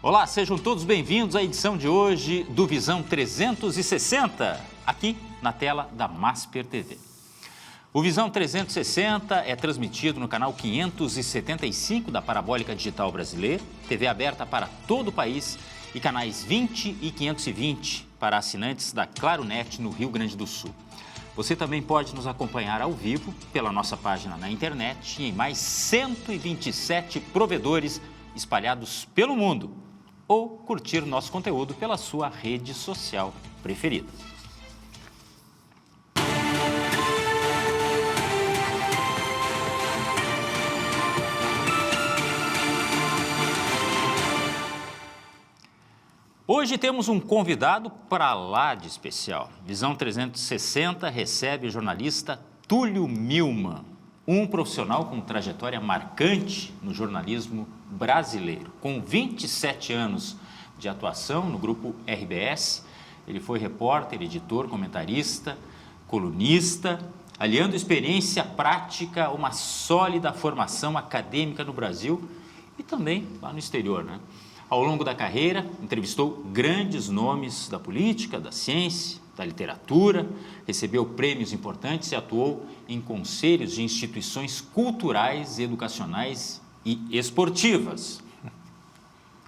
Olá, sejam todos bem-vindos à edição de hoje do Visão 360, aqui na tela da Masper TV. O Visão 360 é transmitido no canal 575 da Parabólica Digital Brasileira, TV aberta para todo o país e canais 20 e 520 para assinantes da Claronet no Rio Grande do Sul. Você também pode nos acompanhar ao vivo pela nossa página na internet e em mais 127 provedores espalhados pelo mundo, ou curtir nosso conteúdo pela sua rede social preferida. Hoje temos um convidado para lá de especial. Visão 360 recebe o jornalista Túlio Milman, um profissional com trajetória marcante no jornalismo brasileiro. Com 27 anos de atuação no grupo RBS, ele foi repórter, editor, comentarista, colunista, aliando experiência prática a uma sólida formação acadêmica no Brasil e também lá no exterior, né? Ao longo da carreira, entrevistou grandes nomes da política, da ciência, da literatura, recebeu prêmios importantes e atuou em conselhos de instituições culturais, educacionais e esportivas.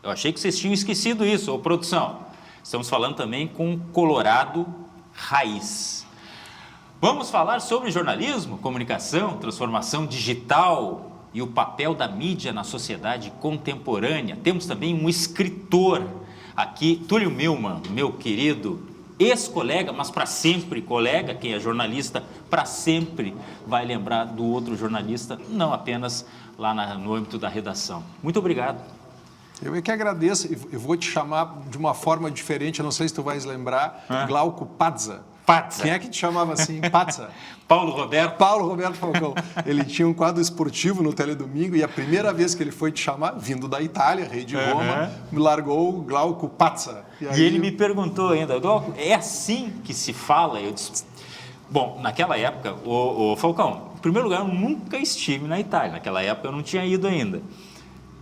Eu achei que vocês tinham esquecido isso, ô produção. Estamos falando também com Colorado Raiz. Vamos falar sobre jornalismo, comunicação, transformação digital e o papel da mídia na sociedade contemporânea. Temos também um escritor aqui, Túlio Milman, meu querido ex-colega, mas para sempre colega, quem é jornalista para sempre vai lembrar do outro jornalista, não apenas lá no âmbito da redação. Muito obrigado. Eu é que agradeço, eu vou te chamar de uma forma diferente, eu não sei se tu vais lembrar, Glauco Pazza. Quem é que te chamava assim, Pazza? Paulo Roberto. Paulo Roberto Falcão. Ele tinha um quadro esportivo no Teledomingo e a primeira vez que ele foi te chamar, vindo da Itália, rei de Roma, me largou o Glauco Pazza. E ele me perguntou ainda, Glauco, é assim que se fala? Eu disse, bom, naquela época, o Falcão, em primeiro lugar, eu nunca estive na Itália. Naquela época eu não tinha ido ainda.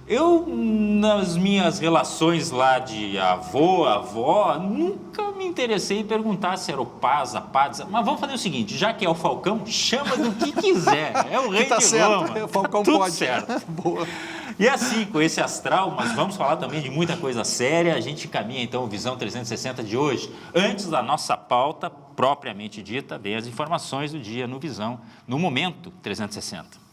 Eu, nas minhas relações lá de avó, nunca me interessei em perguntar se era o Pazza, mas vamos fazer o seguinte, já que é o Falcão, chama do que quiser, é o rei de certo, Roma. O Falcão tudo pode. Certo. Boa. E assim, com esse astral, mas vamos falar também de muita coisa séria, a gente encaminha então o Visão 360 de hoje. Antes da nossa pauta propriamente dita, vem as informações do dia no Visão, no Momento 360.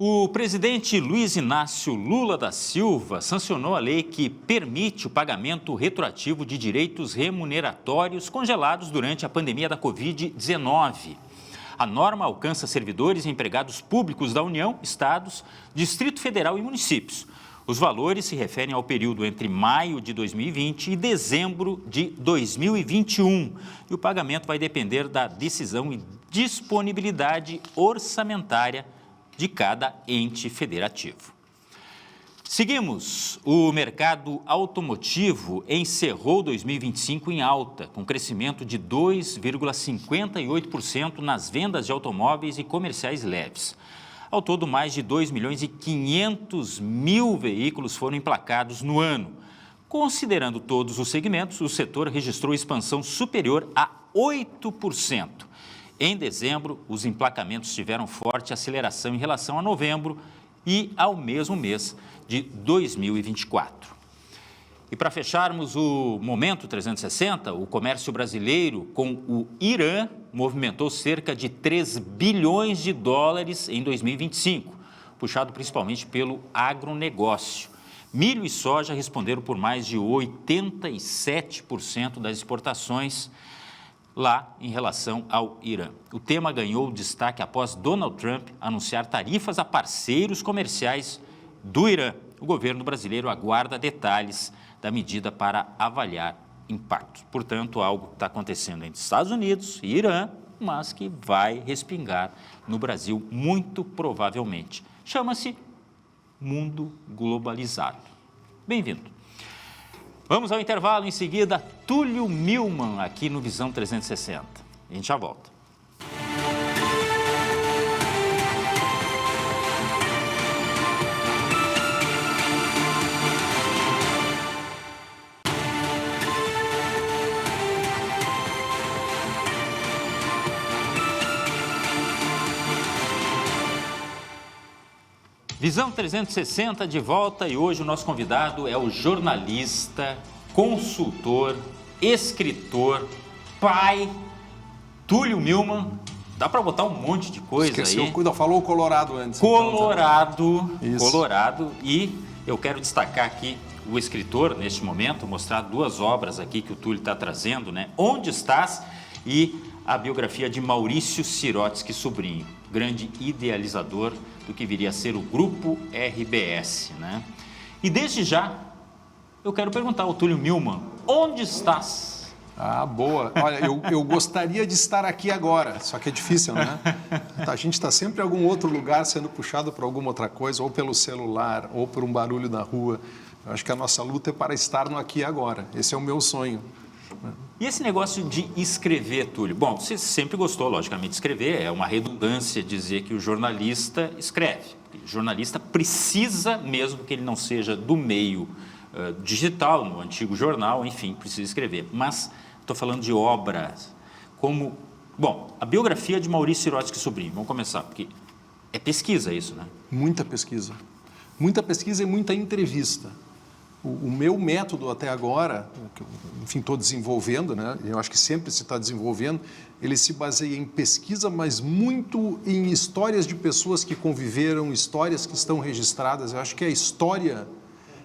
O presidente Luiz Inácio Lula da Silva sancionou a lei que permite o pagamento retroativo de direitos remuneratórios congelados durante a pandemia da Covid-19. A norma alcança servidores e empregados públicos da União, Estados, Distrito Federal e municípios. Os valores se referem ao período entre maio de 2020 e dezembro de 2021. E o pagamento vai depender da decisão e disponibilidade orçamentária de cada ente federativo. Seguimos. O mercado automotivo encerrou 2025 em alta, com crescimento de 2,58% nas vendas de automóveis e comerciais leves. Ao todo, mais de 2.500.000 veículos foram emplacados no ano. Considerando todos os segmentos, o setor registrou expansão superior a 8%. Em dezembro, os emplacamentos tiveram forte aceleração em relação a novembro e ao mesmo mês de 2024. E para fecharmos o Momento 360, o comércio brasileiro com o Irã movimentou cerca de 3 bilhões de dólares em 2025, puxado principalmente pelo agronegócio. Milho e soja responderam por mais de 87% das exportações lá em relação ao Irã. O tema ganhou destaque após Donald Trump anunciar tarifas a parceiros comerciais do Irã. O governo brasileiro aguarda detalhes da medida para avaliar impactos. Portanto, algo está acontecendo entre Estados Unidos e Irã, mas que vai respingar no Brasil muito provavelmente. Chama-se mundo globalizado. Bem-vindo. Vamos ao intervalo, em seguida, Túlio Milman, aqui no Visão 360. A gente já volta. Visão 360 de volta e hoje o nosso convidado é o jornalista, consultor, escritor, pai, Túlio Milman. Dá para botar um monte de coisa aí. Falou o Colorado antes. Colorado, Isso. Colorado. E eu quero destacar aqui o escritor, neste momento, mostrar duas obras aqui que o Túlio está trazendo, né? Onde Estás e a biografia de Maurício Sirotsky Sobrinho, grande idealizador do que viria a ser o Grupo RBS, né? E desde já, eu quero perguntar ao Túlio Milman, onde estás? Ah, boa. Olha, eu gostaria de estar aqui agora, só que é difícil, né? A gente está sempre em algum outro lugar sendo puxado por alguma outra coisa, ou pelo celular, ou por um barulho na rua. Eu acho que a nossa luta é para estar no aqui e agora. Esse é o meu sonho. E esse negócio de escrever, Túlio? Bom, você sempre gostou, logicamente, de escrever. É uma redundância dizer que o jornalista escreve. O jornalista precisa, mesmo que ele não seja do meio digital, no antigo jornal, enfim, precisa escrever. Mas estou falando de obras como... Bom, a biografia de Maurício Sirotsky Sobrinho. Vamos começar, porque é pesquisa isso, né? Muita pesquisa. Muita pesquisa e muita entrevista. O meu método até agora, que eu, enfim, estou desenvolvendo, né? Eu acho que sempre se está desenvolvendo, ele se baseia em pesquisa, mas muito em histórias de pessoas que conviveram, histórias que estão registradas. Eu acho que a história,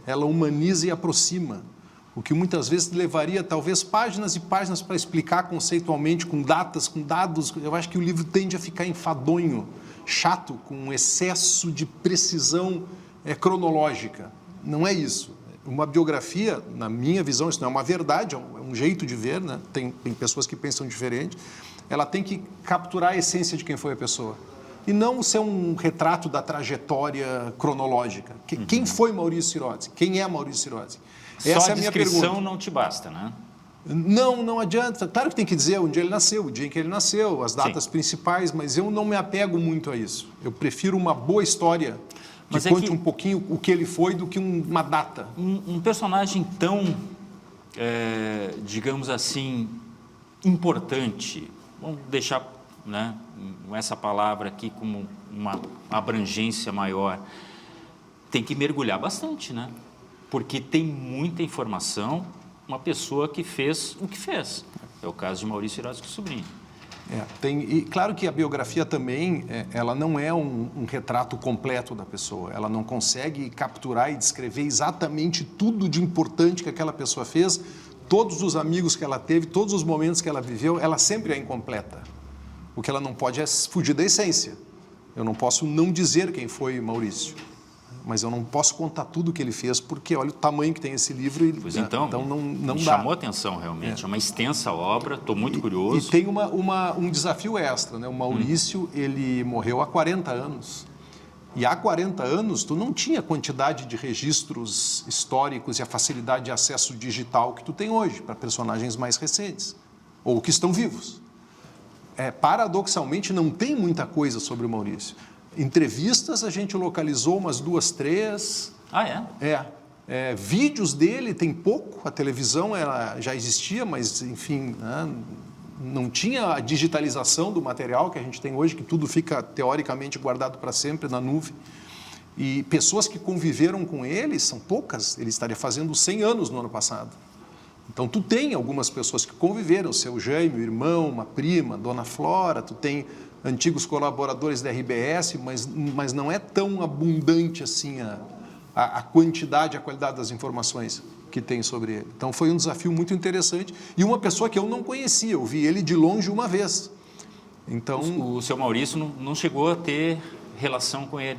ela humaniza e aproxima, o que muitas vezes levaria talvez páginas e páginas para explicar conceitualmente, com datas, com dados. Eu acho que o livro tende a ficar enfadonho, chato, com excesso de precisão cronológica. Não é isso. Uma biografia, na minha visão, isso não é uma verdade, é um jeito de ver, né? Tem pessoas que pensam diferente. Ela tem que capturar a essência de quem foi a pessoa. E não ser um retrato da trajetória cronológica. Quem foi Maurício Sirotsky? Quem é Maurício Sirotsky? Essa é a minha pergunta. Só a descrição não te basta, né? Não adianta. Claro que tem que dizer onde ele nasceu, o dia em que ele nasceu, as datas principais, mas eu não me apego muito a isso. Eu prefiro uma boa história que conte um pouquinho o que ele foi do que uma data. Um personagem tão, digamos assim, importante, vamos deixar, né, essa palavra aqui como uma abrangência maior, tem que mergulhar bastante, né? Porque tem muita informação, uma pessoa que fez o que fez. É o caso de Maurício Sirotsky Sobrinho. E claro que a biografia também, ela não é um retrato completo da pessoa, ela não consegue capturar e descrever exatamente tudo de importante que aquela pessoa fez, todos os amigos que ela teve, todos os momentos que ela viveu, ela sempre é incompleta. O que ela não pode é fugir da essência. Eu não posso não dizer quem foi Maurício, mas eu não posso contar tudo o que ele fez, porque olha o tamanho que tem esse livro. Pois então não dá. Chamou atenção realmente, é uma extensa obra, estou muito curioso. E tem um desafio extra, né? O Maurício, ele morreu há 40 anos, e há 40 anos tu não tinha a quantidade de registros históricos e a facilidade de acesso digital que tu tem hoje, para personagens mais recentes, ou que estão vivos. Paradoxalmente, não tem muita coisa sobre o Maurício. Entrevistas a gente localizou umas 2, 3. Ah, é? Vídeos dele tem pouco, a televisão ela já existia, mas enfim, né, não tinha a digitalização do material que a gente tem hoje, que tudo fica teoricamente guardado para sempre na nuvem. E pessoas que conviveram com ele são poucas, ele estaria fazendo 100 anos no ano passado. Então tu tem algumas pessoas que conviveram, o seu Jaime, o irmão, uma prima, Dona Flora, tu tem antigos colaboradores da RBS, mas não é tão abundante assim a quantidade, a qualidade das informações que tem sobre ele. Então foi um desafio muito interessante e uma pessoa que eu não conhecia, eu vi ele de longe uma vez. Então, o seu Maurício não chegou a ter relação com ele?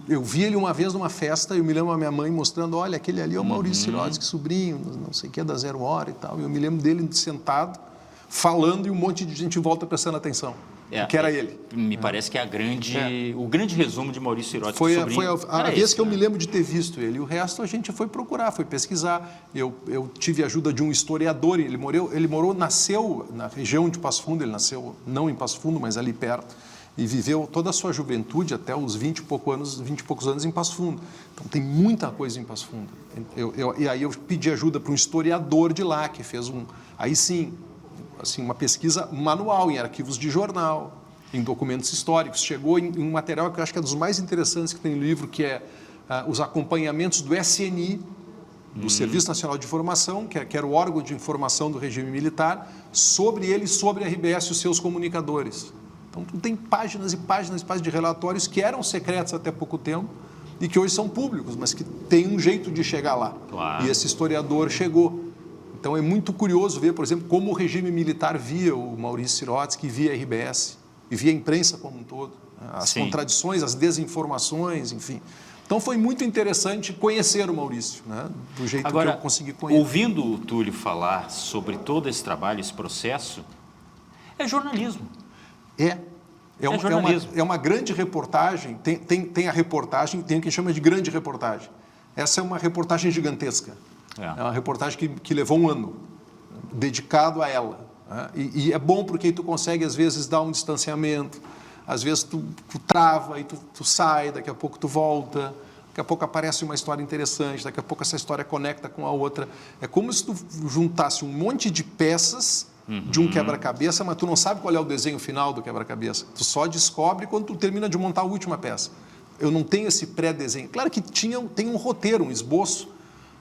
Eu vi ele uma vez numa festa, eu me lembro a minha mãe mostrando, olha, aquele ali é o Maurício Sirotsky Sobrinho, não sei o que, da Zero Hora e tal. Eu me lembro dele sentado, falando e um monte de gente em volta prestando atenção. Que era ele. Me parece que é o grande resumo de Maurício Sirotsky Sobrinho. Foi a vez que eu me lembro de ter visto ele. O resto a gente foi procurar, foi pesquisar. Eu tive a ajuda de um historiador. Nasceu na região de Passo Fundo. Ele nasceu não em Passo Fundo, mas ali perto. E viveu toda a sua juventude até os 20 e poucos anos em Passo Fundo. Então tem muita coisa em Passo Fundo. E aí eu pedi ajuda para um historiador de lá que fez aí sim, assim, uma pesquisa manual em arquivos de jornal. em documentos históricos, chegou em um material que eu acho que é dos mais interessantes que tem no livro, que é os acompanhamentos do SNI, do Serviço Nacional de Informação, que era o órgão de informação do regime militar, sobre ele, sobre a RBS e os seus comunicadores. Então, tu tem páginas e páginas e páginas de relatórios que eram secretos até pouco tempo e que hoje são públicos, mas que tem um jeito de chegar lá. Claro. E esse historiador chegou. Então, é muito curioso ver, por exemplo, como o regime militar via o Maurício Sirotsky, via a RBS, e via a imprensa como um todo, né? As contradições, as desinformações, enfim. Então, foi muito interessante conhecer o Maurício, né? Do jeito que eu consegui conhecer. Ouvindo o Túlio falar sobre todo esse trabalho, esse processo, é jornalismo. É uma grande reportagem, tem a reportagem, tem o que chama de grande reportagem. Essa é uma reportagem gigantesca. É uma reportagem que levou um ano, dedicado a ela. Né? E é bom porque tu consegue, às vezes, dar um distanciamento, às vezes tu trava e tu sai, daqui a pouco tu volta, daqui a pouco aparece uma história interessante, daqui a pouco essa história conecta com a outra. É como se tu juntasse um monte de peças de um quebra-cabeça, mas tu não sabe qual é o desenho final do quebra-cabeça. Tu só descobre quando tu termina de montar a última peça. Eu não tenho esse pré-desenho. Claro que tem um roteiro, um esboço,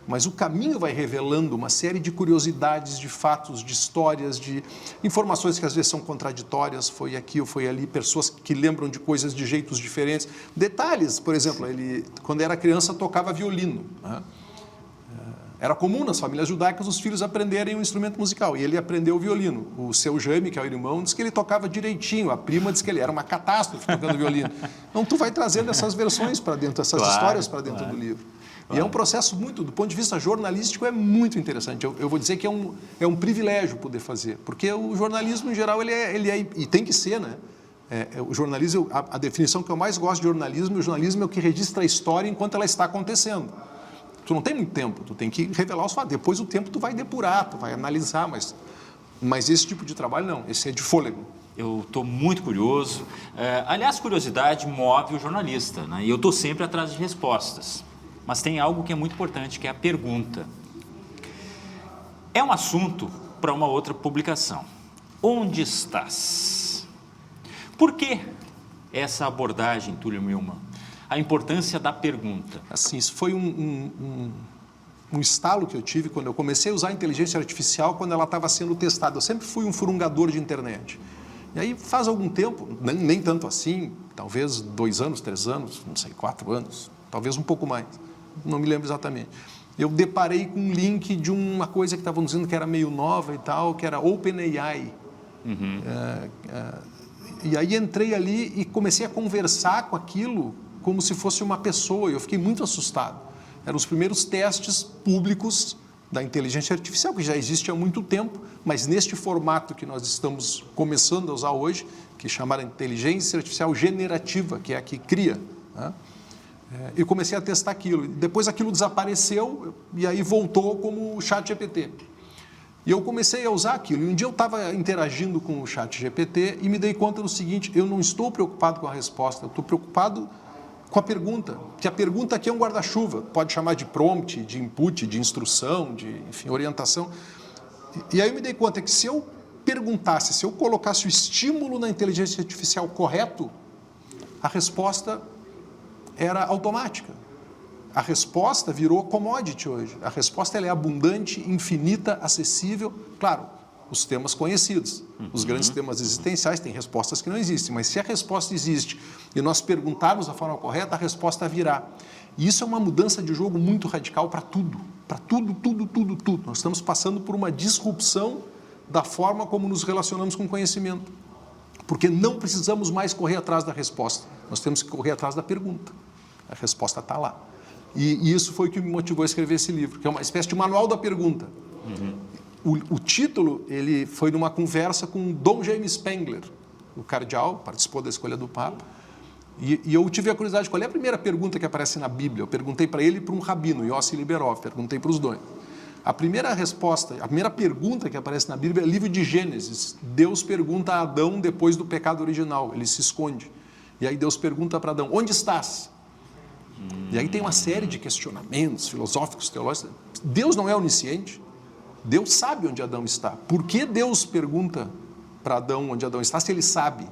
mas o caminho vai revelando uma série de curiosidades, de fatos, de histórias, de informações que às vezes são contraditórias, foi aqui ou foi ali, pessoas que lembram de coisas de jeitos diferentes. Detalhes, por exemplo, ele, quando era criança, tocava violino, né? Era comum nas famílias judaicas os filhos aprenderem um instrumento musical, e ele aprendeu o violino. O seu Jaime, que é o irmão, disse que ele tocava direitinho, a prima disse que ele era uma catástrofe tocando violino. Então, tu vai trazendo essas versões para dentro, essas histórias para dentro do livro. E é um processo muito, do ponto de vista jornalístico, é muito interessante. Eu vou dizer que é um privilégio poder fazer, porque o jornalismo, em geral, ele é e tem que ser, né? O jornalismo, a definição que eu mais gosto de jornalismo, o jornalismo é o que registra a história enquanto ela está acontecendo. Tu não tem muito tempo, tu tem que revelar os fatos. Depois o tempo tu vai depurar, tu vai analisar, mas esse tipo de trabalho não, esse é de fôlego. Eu estou muito curioso. Aliás, curiosidade move o jornalista, né? E eu estou sempre atrás de respostas. Mas tem algo que é muito importante, que é a pergunta. É um assunto para uma outra publicação. Onde estás? Por que essa abordagem, Túlio Milman? A importância da pergunta. Assim, isso foi um estalo que eu tive quando eu comecei a usar a inteligência artificial, quando ela estava sendo testada. Eu sempre fui um furungador de internet. E aí, faz algum tempo, nem tanto assim, talvez 2 anos, 3 anos, não sei, 4 anos, talvez um pouco mais, não me lembro exatamente. Eu deparei com um link de uma coisa que estavam dizendo que era meio nova e tal, que era OpenAI. E aí entrei ali e comecei a conversar com aquilo como se fosse uma pessoa, e eu fiquei muito assustado. Eram os primeiros testes públicos da inteligência artificial, que já existe há muito tempo, mas neste formato que nós estamos começando a usar hoje, que chamaram inteligência artificial generativa, que é a que cria, né? Eu comecei a testar aquilo. Depois aquilo desapareceu e aí voltou como o ChatGPT. E eu comecei a usar aquilo. E um dia eu estava interagindo com o ChatGPT e me dei conta do seguinte: eu não estou preocupado com a resposta, eu estou preocupado com a pergunta, que a pergunta aqui é um guarda-chuva, pode chamar de prompt, de input, de instrução, de, enfim, orientação. E aí eu me dei conta que se eu perguntasse, se eu colocasse o estímulo na inteligência artificial correto, a resposta era automática. A resposta virou commodity hoje. A resposta ela é abundante, infinita, acessível. Claro, os temas conhecidos, os grandes temas existenciais têm respostas que não existem, mas se a resposta existe e nós perguntarmos da forma correta, a resposta virá. E isso é uma mudança de jogo muito radical para tudo, tudo. Nós estamos passando por uma disrupção da forma como nos relacionamos com o conhecimento, porque não precisamos mais correr atrás da resposta, nós temos que correr atrás da pergunta. A resposta está lá. E isso foi o que me motivou a escrever esse livro, que é uma espécie de manual da pergunta. O título ele foi numa conversa com Dom Jaime Spengler, o cardeal, participou da escolha do Papa, e eu tive a curiosidade, qual é a primeira pergunta que aparece na Bíblia? Eu perguntei para ele e para um rabino, Yossi Liberov, perguntei para os dois. A primeira resposta, a primeira pergunta que aparece na Bíblia é o livro de Gênesis. Deus pergunta a Adão depois do pecado original, ele se esconde. E aí Deus pergunta para Adão, onde estás? E aí tem uma série de questionamentos filosóficos, teológicos. Deus não é onisciente? Deus sabe onde Adão está. Por que Deus pergunta para Adão onde Adão está, se ele sabe?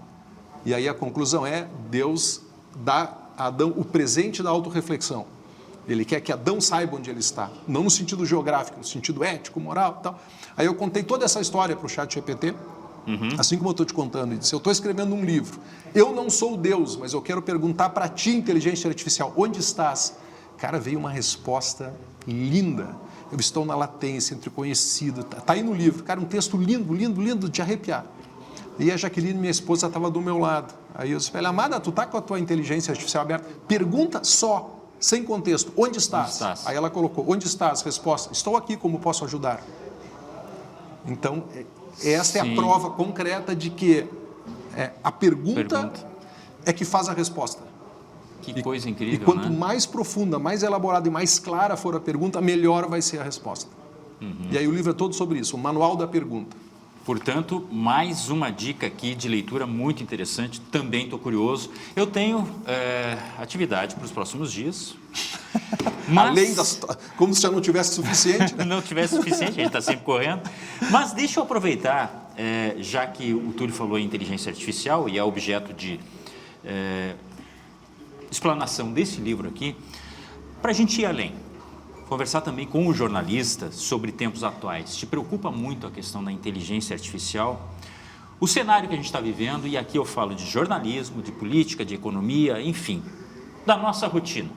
E aí a conclusão é, Deus dá a Adão o presente da autorreflexão. Ele quer que Adão saiba onde ele está, não no sentido geográfico, no sentido ético, moral e tal. Aí eu contei toda essa história para o ChatGPT, assim como eu estou te contando, e disse, eu estou escrevendo um livro. Eu não sou Deus, mas eu quero perguntar para ti, inteligência artificial, onde estás? Cara, veio uma resposta linda. Eu estou na latência entre conhecido, está aí no livro. Cara, um texto lindo, lindo, lindo, de arrepiar. E a Jaqueline, minha esposa, estava do meu lado. Aí eu disse, amada, tu está com a tua inteligência artificial aberta? Pergunta só. Sem contexto, onde estás? Aí ela colocou, onde estás? Resposta, estou aqui, como posso ajudar? Então, essa é a prova concreta de que a pergunta é que faz a resposta. Que coisa incrível, e quanto né? mais profunda, mais elaborada e mais clara for a pergunta, melhor vai ser a resposta. E aí o livro é todo sobre isso, o manual da pergunta. Portanto, mais uma dica aqui de leitura muito interessante, também estou curioso. Eu tenho atividade para os próximos dias. Mas... Além como se já não tivesse suficiente. Né? Não tivesse suficiente, a gente está sempre correndo. Mas deixa eu aproveitar, já que o Túlio falou em inteligência artificial e é objeto de explanação desse livro aqui, para a gente ir além. Conversar também com o jornalista sobre tempos atuais. Te preocupa muito a questão da inteligência artificial? O cenário que a gente está vivendo, e aqui eu falo de jornalismo, de política, de economia, enfim, da nossa rotina.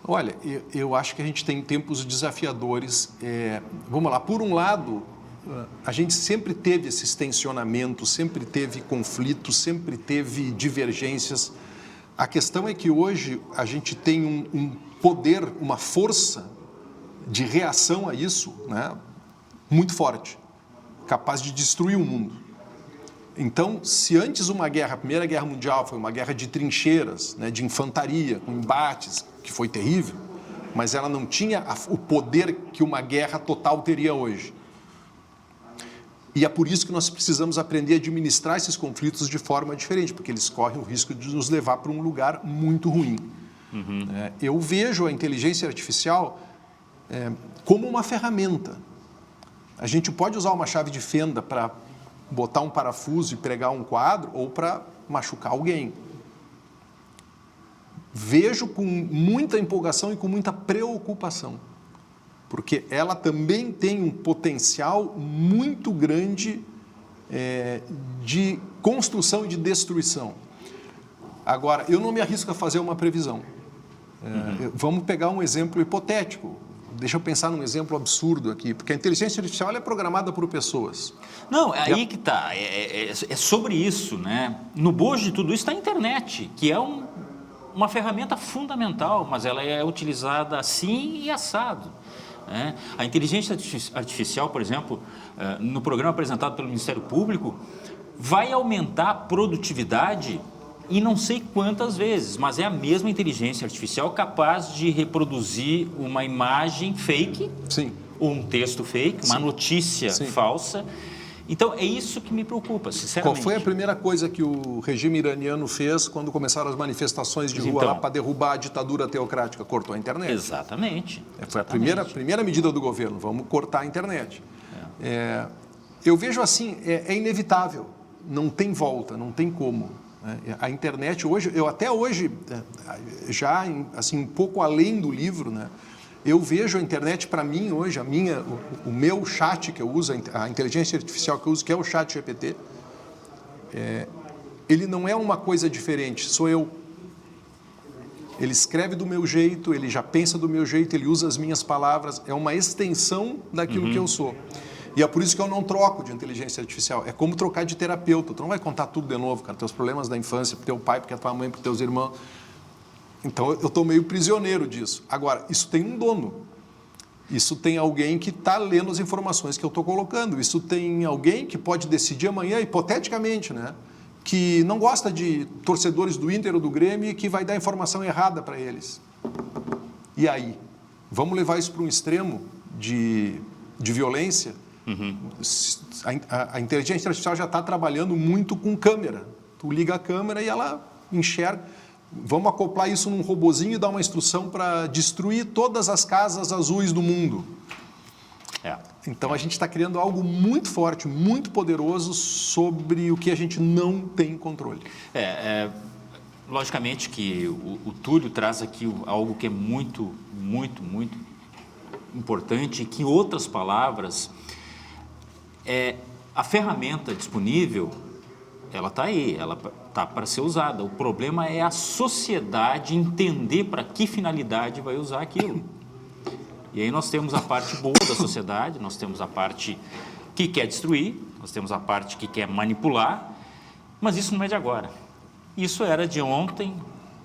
Olha, eu acho que a gente tem tempos desafiadores. Vamos lá, por um lado, a gente sempre teve esses tensionamentos, sempre teve conflitos, sempre teve divergências. A questão é que hoje a gente tem um poder, uma força de reação a isso, né, muito forte, capaz de destruir o mundo. Então, se antes uma guerra, a Primeira Guerra Mundial foi uma guerra de trincheiras, né, de infantaria, com embates, que foi terrível, mas ela não tinha o poder que uma guerra total teria hoje. E é por isso que nós precisamos aprender a administrar esses conflitos de forma diferente, porque eles correm o risco de nos levar para um lugar muito ruim. Eu vejo a inteligência artificial como uma ferramenta. A gente pode usar uma chave de fenda para botar um parafuso e pregar um quadro ou para machucar alguém. Vejo com muita empolgação e com muita preocupação, porque ela também tem um potencial muito grande de construção e de destruição. Agora, eu não me arrisco a fazer uma previsão. Vamos pegar um exemplo hipotético. Deixa eu pensar num exemplo absurdo aqui, porque a inteligência artificial é programada por pessoas. Não, é aí que está. É sobre isso, né? No bojo de tudo isso está a internet, que é uma ferramenta fundamental, mas ela é utilizada assim e assado. A inteligência artificial, por exemplo, no programa apresentado pelo Ministério Público, vai aumentar a produtividade e não sei quantas vezes, mas é a mesma inteligência artificial capaz de reproduzir uma imagem fake, Sim. ou um texto fake, uma notícia falsa. Então, é isso que me preocupa, sinceramente. Qual foi a primeira coisa que o regime iraniano fez quando começaram as manifestações de rua lá para derrubar a ditadura teocrática? Cortou a internet. Exatamente. Foi a primeira medida do governo, vamos cortar a internet. Eu vejo assim, é inevitável, não tem volta, não tem como. A internet hoje, eu até hoje, já assim, um pouco além do livro, né, eu vejo a internet para mim hoje, o meu chat que eu uso, a inteligência artificial que eu uso, que é o ChatGPT, ele não é uma coisa diferente, sou eu. Ele escreve do meu jeito, ele já pensa do meu jeito, ele usa as minhas palavras, é uma extensão daquilo que eu sou. E é por isso que eu não troco de inteligência artificial. É como trocar de terapeuta. Tu não vai contar tudo de novo, cara. Teus problemas da infância, pro teu pai, porque a tua mãe, para teus irmãos. Então, eu estou meio prisioneiro disso. Agora, isso tem um dono. Isso tem alguém que está lendo as informações que eu estou colocando. Isso tem alguém que pode decidir amanhã, hipoteticamente, né, que não gosta de torcedores do Inter ou do Grêmio e que vai dar informação errada para eles. E aí? Vamos levar isso para um extremo de violência? A inteligência artificial já está trabalhando muito com câmera. Tu liga a câmera e ela enxerga. Vamos acoplar isso num robozinho e dar uma instrução para destruir todas as casas azuis do mundo. Então, a gente está criando algo muito forte, muito poderoso sobre o que a gente não tem controle. Logicamente que o Túlio traz aqui algo que é muito, muito, muito importante, que, em outras palavras, a ferramenta disponível, ela está aí, ela está para ser usada. O problema é a sociedade entender para que finalidade vai usar aquilo. E aí nós temos a parte boa da sociedade, nós temos a parte que quer destruir, nós temos a parte que quer manipular, mas isso não é de agora. Isso era de ontem,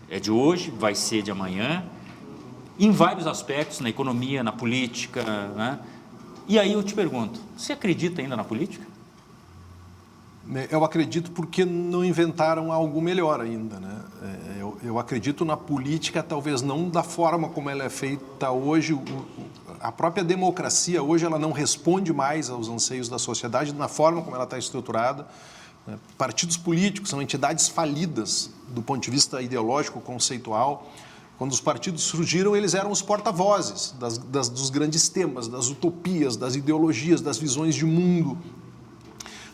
é de hoje, vai ser de amanhã, em vários aspectos, na economia, na política, né? E aí eu te pergunto, você acredita ainda na política? Eu acredito porque não inventaram algo melhor ainda, né? Eu acredito na política, talvez não da forma como ela é feita hoje. A própria democracia hoje ela não responde mais aos anseios da sociedade na forma como ela está estruturada. Partidos políticos são entidades falidas do ponto de vista ideológico, conceitual. Quando os partidos surgiram, eles eram os porta-vozes dos grandes temas, das utopias, das ideologias, das visões de mundo.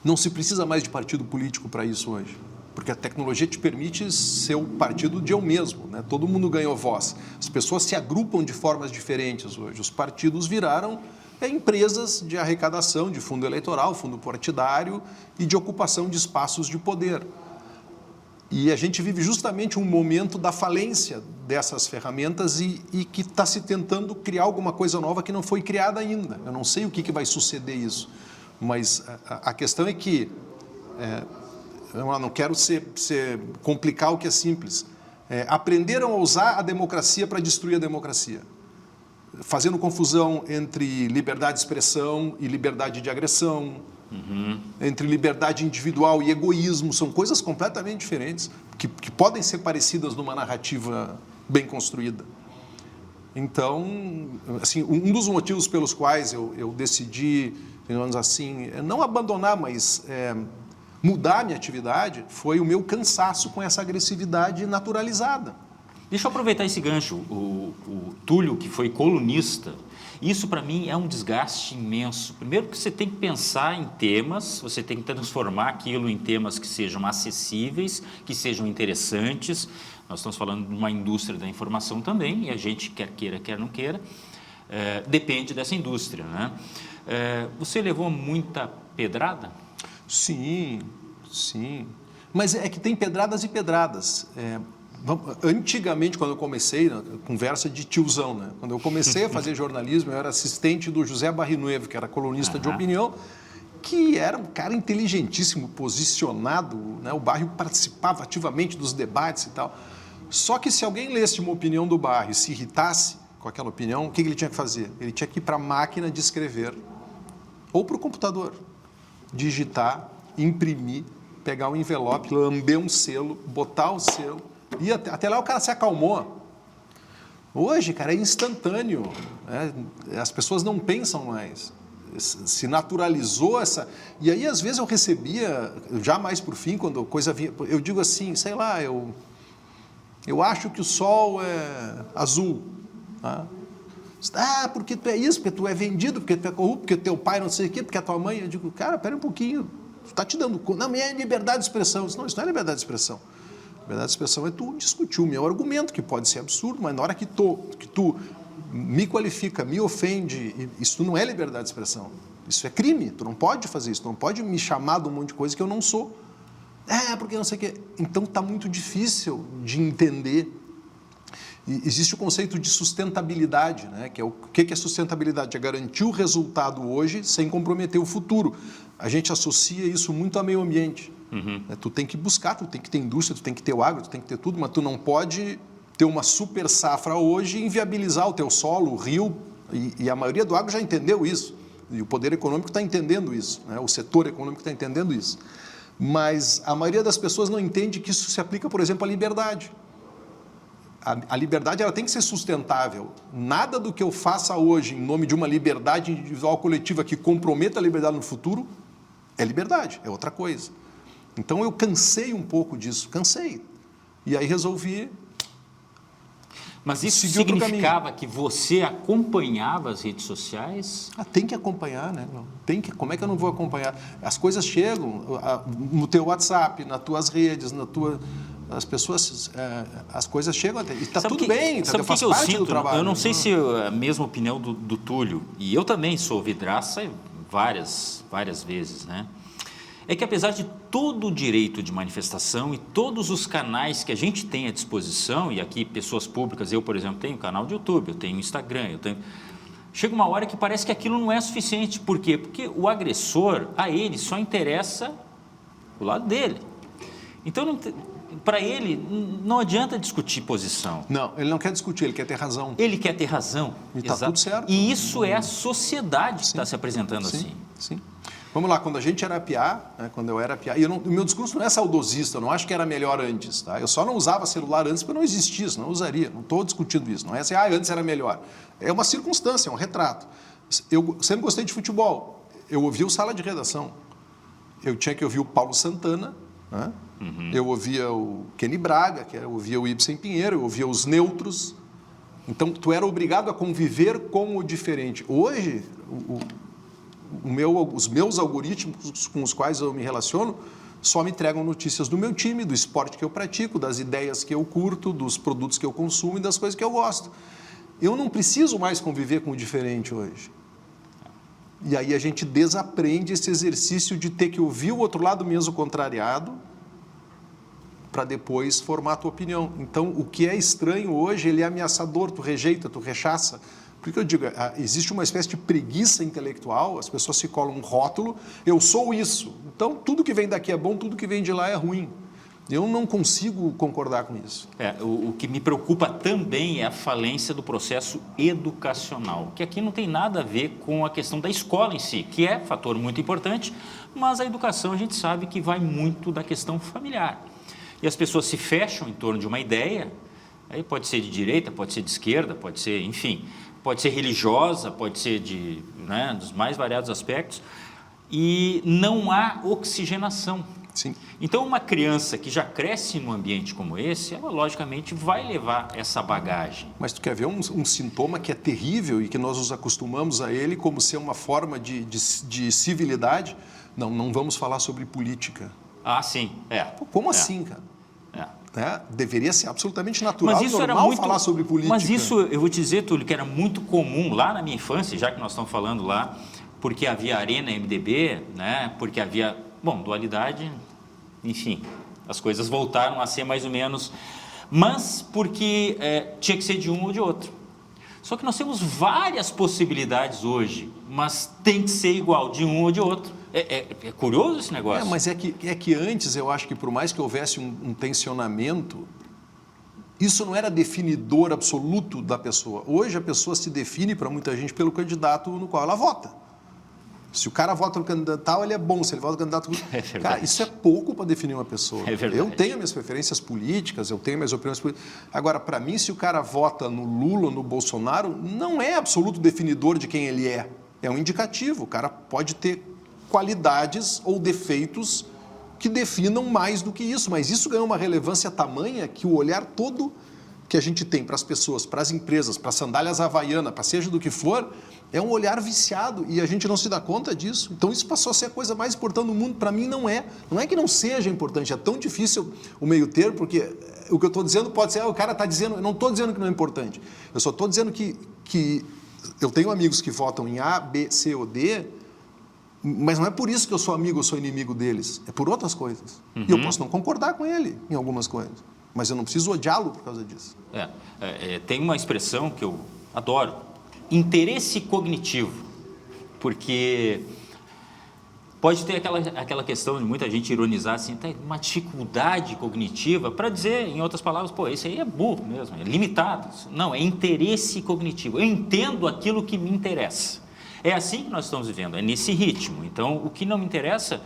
Não se precisa mais de partido político para isso hoje, porque a tecnologia te permite ser o partido de eu mesmo, né? Todo mundo ganhou voz. As pessoas se agrupam de formas diferentes hoje. Os partidos viraram empresas de arrecadação, de fundo eleitoral, fundo partidário e de ocupação de espaços de poder. E a gente vive justamente um momento da falência dessas ferramentas e que está se tentando criar alguma coisa nova que não foi criada ainda. Eu não sei o que vai suceder isso. Mas a questão é que, eu não quero complicar o que é simples, aprenderam a usar a democracia para destruir a democracia, fazendo confusão entre liberdade de expressão e liberdade de agressão, entre liberdade individual e egoísmo, são coisas completamente diferentes, que podem ser parecidas numa narrativa bem construída. Então, assim, um dos motivos pelos quais eu decidi, digamos assim, não abandonar, mas mudar a minha atividade, foi o meu cansaço com essa agressividade naturalizada. Deixa eu aproveitar esse gancho. O Túlio, que foi colunista, isso para mim é um desgaste imenso. Primeiro que você tem que pensar em temas, você tem que transformar aquilo em temas que sejam acessíveis, que sejam interessantes. Nós estamos falando de uma indústria da informação também, e a gente, quer queira, quer não queira, depende dessa indústria, né? Você levou muita pedrada? Sim, sim. Mas é que tem pedradas e pedradas. Antigamente, quando eu comecei, conversa de tiozão, né? Quando eu comecei a fazer jornalismo, eu era assistente do José Barrinuevo, que era colunista de opinião, que era um cara inteligentíssimo, posicionado, né? O Barrio participava ativamente dos debates e tal. Só que se alguém lesse uma opinião do Barrio e se irritasse com aquela opinião, o que ele tinha que fazer? Ele tinha que ir para a máquina de escrever ou para o computador, digitar, imprimir, pegar um envelope, lamber um selo, botar o selo, e até lá o cara se acalmou. Hoje, cara, é instantâneo, né? As pessoas não pensam mais. Se naturalizou essa... E aí, às vezes, eu recebia, já mais por fim, quando a coisa vinha... Eu digo assim, sei lá, eu acho que o sol é azul. Tá? Porque tu é isso, porque tu é vendido, porque tu é corrupto, porque teu pai não sei o quê, porque a tua mãe... Eu digo, cara, pera um pouquinho, tu está te dando conta. Não, é liberdade de expressão. Não, isso não é liberdade de expressão. Liberdade de expressão é tu discutir o meu argumento, que pode ser absurdo, mas na hora que tu me qualifica, me ofende, isso não é liberdade de expressão. Isso é crime, tu não pode fazer isso, tu não pode me chamar de um monte de coisa que eu não sou. Porque não sei o quê. Então está muito difícil de entender. E existe o conceito de sustentabilidade, né? Que é o que é sustentabilidade? É garantir o resultado hoje sem comprometer o futuro. A gente associa isso muito ao meio ambiente. Tu tem que buscar, tu tem que ter indústria, tu tem que ter o agro, tu tem que ter tudo, mas tu não pode ter uma super safra hoje e inviabilizar o teu solo, o rio, e a maioria do agro já entendeu isso, e o poder econômico está entendendo isso, né? O setor econômico está entendendo isso. Mas a maioria das pessoas não entende que isso se aplica, por exemplo, à liberdade. A liberdade ela tem que ser sustentável. Nada do que eu faça hoje em nome de uma liberdade individual coletiva que comprometa a liberdade no futuro é liberdade, é outra coisa. Então eu cansei um pouco disso, cansei. E aí resolvi... Mas isso seguir outro significava que você acompanhava as redes sociais? Tem que acompanhar, né? Como é que eu não vou acompanhar? As coisas chegam no teu WhatsApp, nas tuas redes, as pessoas, as coisas chegam até. E está tudo bem, faz parte do trabalho. Eu não sei se é a mesma opinião do Túlio, e eu também sou vidraça várias vezes, né? É que apesar de todo o direito de manifestação e todos os canais que a gente tem à disposição, e aqui pessoas públicas, eu, por exemplo, tenho canal de YouTube, eu tenho Instagram, chega uma hora que parece que aquilo não é suficiente. Por quê? Porque o agressor, a ele só interessa o lado dele. Então, para ele, não adianta discutir posição. Não, ele não quer discutir, ele quer ter razão. Ele quer ter razão. E está tudo certo. E isso é a sociedade que está se apresentando assim. Sim. Vamos lá, quando a gente era piá, né, quando eu era piá, e o meu discurso não é saudosista, eu não acho que era melhor antes, tá? Eu só não usava celular antes porque não existia isso, não usaria, não estou discutindo isso, não é assim, antes era melhor. É uma circunstância, é um retrato. Eu sempre gostei de futebol, eu ouvia o Sala de Redação, eu tinha que ouvir o Paulo Santana, né? Eu ouvia o Kenny Braga, eu ouvia o Ibsen Pinheiro, eu ouvia os neutros, então tu era obrigado a conviver com o diferente. Hoje, os meus algoritmos com os quais eu me relaciono só me entregam notícias do meu time, do esporte que eu pratico, das ideias que eu curto, dos produtos que eu consumo e das coisas que eu gosto. Eu não preciso mais conviver com o diferente hoje. E aí a gente desaprende esse exercício de ter que ouvir o outro lado mesmo contrariado para depois formar a tua opinião. Então, o que é estranho hoje, ele é ameaçador, tu rejeita, tu rechaça. Por que eu digo, existe uma espécie de preguiça intelectual, as pessoas se colam um rótulo, eu sou isso. Então, tudo que vem daqui é bom, tudo que vem de lá é ruim. Eu não consigo concordar com isso. O que me preocupa também é a falência do processo educacional, que aqui não tem nada a ver com a questão da escola em si, que é fator muito importante, mas a educação a gente sabe que vai muito da questão familiar. E as pessoas se fecham em torno de uma ideia, aí pode ser de direita, pode ser de esquerda, pode ser, enfim, pode ser religiosa, pode ser dos mais variados aspectos, e não há oxigenação. Sim. Então, uma criança que já cresce num ambiente como esse, ela logicamente vai levar essa bagagem. Mas tu quer ver um sintoma que é terrível e que nós nos acostumamos a ele como ser uma forma de civilidade? Não vamos falar sobre política. Ah, sim. Como assim, cara? Deveria ser absolutamente natural, mas isso normal falar sobre política. Mas isso, eu vou te dizer, Túlio, que era muito comum lá na minha infância, já que nós estamos falando lá, porque havia Arena MDB, né? Porque havia, dualidade, enfim, as coisas voltaram a ser mais ou menos, mas porque tinha que ser de um ou de outro. Só que nós temos várias possibilidades hoje, mas tem que ser igual de um ou de outro. É curioso esse negócio. Mas é que antes eu acho que por mais que houvesse um tensionamento, isso não era definidor absoluto da pessoa. Hoje a pessoa se define para muita gente pelo candidato no qual ela vota. Se o cara vota no candidato tal, ele é bom. Se ele vota no candidato... Cara, isso é pouco para definir uma pessoa. É verdade. Eu tenho minhas preferências políticas, eu tenho minhas opiniões políticas. Agora, para mim, se o cara vota no Lula ou no Bolsonaro, não é absoluto definidor de quem ele é. É um indicativo. O cara pode ter qualidades ou defeitos que definam mais do que isso. Mas isso ganhou uma relevância tamanha que o olhar todo que a gente tem para as pessoas, para as empresas, para sandálias havaianas, para seja do que for, é um olhar viciado e a gente não se dá conta disso. Então isso passou a ser a coisa mais importante do mundo. Para mim não é. Não é que não seja importante, é tão difícil o meio termo, porque o que eu estou dizendo pode ser, o cara está dizendo, eu não estou dizendo que não é importante. Eu só estou dizendo que eu tenho amigos que votam em A, B, C ou D, mas não é por isso que eu sou amigo ou sou inimigo deles. É por outras coisas. E eu posso não concordar com ele em algumas coisas. Mas eu não preciso odiá-lo por causa disso. Tem uma expressão que eu adoro. Interesse cognitivo. Porque pode ter aquela questão de muita gente ironizar assim, tem uma dificuldade cognitiva para dizer, em outras palavras, esse aí é burro mesmo, é limitado. Não, é interesse cognitivo. Eu entendo aquilo que me interessa. É assim que nós estamos vivendo, é nesse ritmo. Então, o que não me interessa,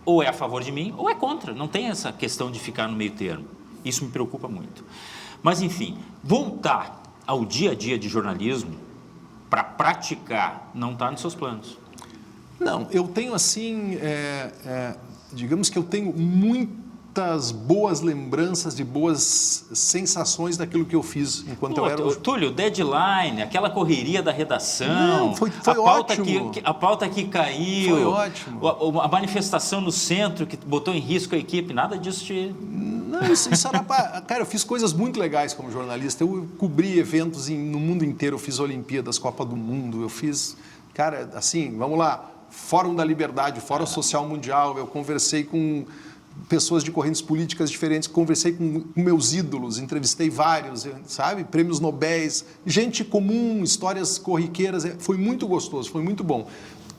ou é a favor de mim, ou é contra. Não tem essa questão de ficar no meio termo. Isso me preocupa muito. Mas, enfim, voltar ao dia a dia de jornalismo para praticar não está nos seus planos. Não, eu tenho assim, digamos que eu tenho muita muitas boas lembranças e boas sensações daquilo que eu fiz enquanto eu era... Túlio, deadline, aquela correria da redação, Não, foi ótimo. A pauta que caiu, foi ótimo. A manifestação no centro que botou em risco a equipe, nada disso te... Não, isso era cara, eu fiz coisas muito legais como jornalista. Eu cobri eventos no mundo inteiro, eu fiz Olimpíadas, Copa do Mundo, eu fiz, cara, assim, vamos lá, Fórum da Liberdade, Fórum Social Mundial, eu conversei com pessoas de correntes políticas diferentes, conversei com meus ídolos, entrevistei vários, sabe? Prêmios Nobéis, gente comum, histórias corriqueiras, foi muito gostoso, foi muito bom.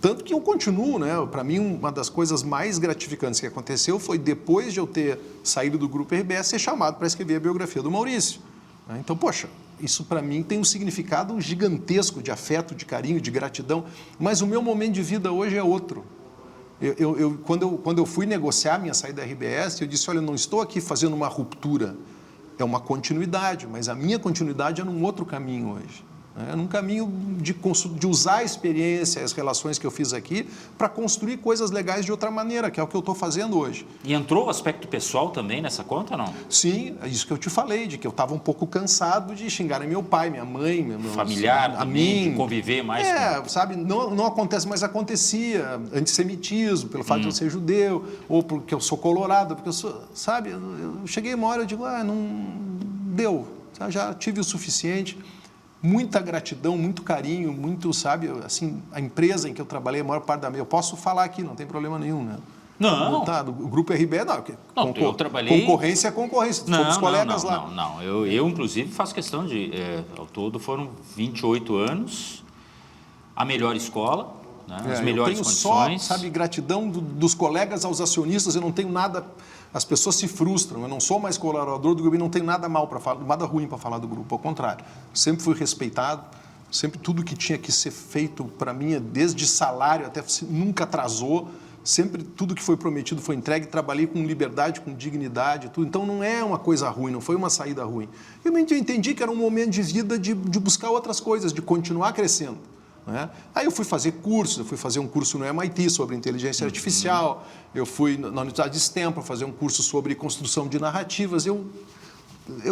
Tanto que eu continuo, né? Para mim, uma das coisas mais gratificantes que aconteceu foi depois de eu ter saído do Grupo RBS, ser chamado para escrever a biografia do Maurício. Então, poxa, isso para mim tem um significado gigantesco de afeto, de carinho, de gratidão, mas o meu momento de vida hoje é outro. Quando eu fui negociar a minha saída da RBS, eu disse, olha, eu não estou aqui fazendo uma ruptura, é uma continuidade, mas a minha continuidade é num outro caminho hoje. Num caminho de usar a experiência, as relações que eu fiz aqui, para construir coisas legais de outra maneira, que é o que eu estou fazendo hoje. E entrou o aspecto pessoal também nessa conta, não? Sim, é isso que eu te falei, de que eu estava um pouco cansado de xingar meu pai, minha mãe, familiar, a mim, de conviver mais com... sabe, não acontece, mas acontecia antissemitismo, pelo fato de eu ser judeu, ou porque eu sou colorado, porque eu sou, sabe, eu cheguei uma hora e digo, não deu, já tive o suficiente. Muita gratidão, muito carinho, muito, sabe, assim, a empresa em que eu trabalhei, a maior parte da minha, eu posso falar aqui, não tem problema nenhum, né? Não. O Grupo RBE, não. Eu trabalhei... Concorrência é concorrência, fomos colegas lá. Não. Eu, inclusive, faço questão de... ao todo foram 28 anos, a melhor escola, né? As melhores condições. Eu tenho só, sabe, gratidão dos colegas aos acionistas, eu não tenho nada... As pessoas se frustram, eu não sou mais colaborador do grupo e não tenho nada mal para falar, nada ruim para falar do grupo, ao contrário. Sempre fui respeitado, sempre tudo que tinha que ser feito para mim, desde salário até nunca atrasou, sempre tudo que foi prometido foi entregue, trabalhei com liberdade, com dignidade, tudo. Então não é uma coisa ruim, não foi uma saída ruim. Eu entendi que era um momento de vida de buscar outras coisas, de continuar crescendo. Aí eu fui fazer cursos, eu fui fazer um curso no MIT sobre inteligência artificial, eu fui na Universidade de Stanford fazer um curso sobre construção de narrativas. Eu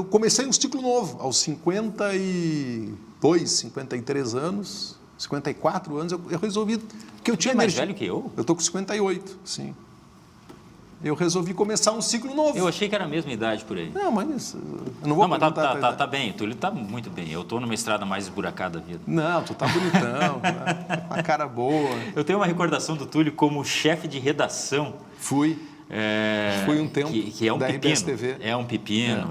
comecei um ciclo novo, aos 52, 53 anos, 54 anos, eu resolvi que eu tinha... Você é mais velho que eu? Eu estou com 58, sim. Eu resolvi começar um ciclo novo. Eu achei que era a mesma idade por aí. Não, mas eu não vou perguntar. Tá bem, Túlio está muito bem. Eu estou numa estrada mais esburacada da vida. Não, tu tá bonitão, uma cara boa. Eu tenho uma recordação do Túlio como chefe de redação. Fui um tempo que é um da pepino. RBS TV. É um pepino,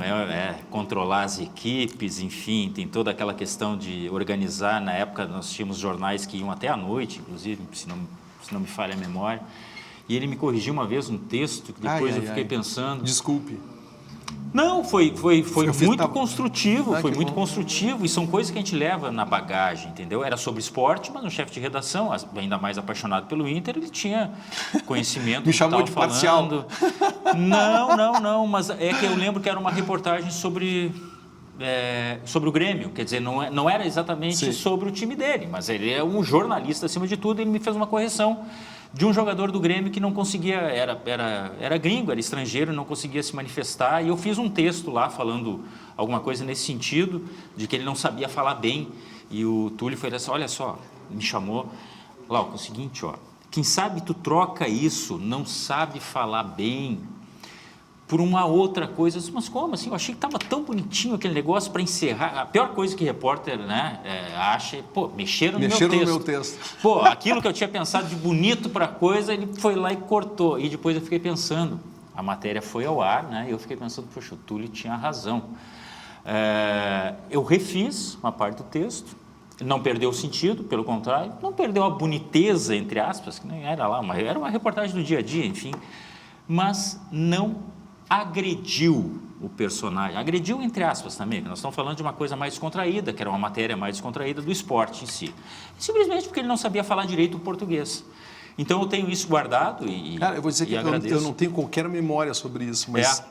controlar as equipes, enfim, tem toda aquela questão de organizar. Na época nós tínhamos jornais que iam até à noite, inclusive, se não me falha a memória. E ele me corrigiu uma vez um texto que depois eu fiquei pensando... Desculpe. Não, foi muito construtivo, foi muito construtivo e são coisas que a gente leva na bagagem, entendeu? Era sobre esporte, mas um chefe de redação, ainda mais apaixonado pelo Inter, ele tinha conhecimento. Me chamou de parcial. Não, mas é que eu lembro que era uma reportagem sobre o Grêmio, quer dizer, não era exatamente sobre o time dele, mas ele é um jornalista acima de tudo, e ele me fez uma correção de um jogador do Grêmio que não conseguia, era gringo, era estrangeiro, não conseguia se manifestar, e eu fiz um texto lá falando alguma coisa nesse sentido, de que ele não sabia falar bem, e o Túlio foi assim, olha só, me chamou, Glauco, é o seguinte, quem sabe tu troca isso, não sabe falar bem, por uma outra coisa. Mas como assim? Eu achei que estava tão bonitinho aquele negócio para encerrar. A pior coisa que repórter, né, acha é, mexeram no meu texto. Aquilo que eu tinha pensado de bonito para a coisa, ele foi lá e cortou. E depois eu fiquei pensando, a matéria foi ao ar, né, e eu fiquei pensando, poxa, o Túlio tinha razão. Eu refiz uma parte do texto, não perdeu o sentido, pelo contrário, não perdeu a boniteza, entre aspas, que nem era lá, era uma reportagem do dia a dia, enfim, mas não agrediu o personagem, agrediu entre aspas também, que nós estamos falando de uma coisa mais descontraída, que era uma matéria mais descontraída do esporte em si, simplesmente porque ele não sabia falar direito o português. Então eu tenho isso guardado e cara, eu vou dizer que eu não tenho qualquer memória sobre isso, mas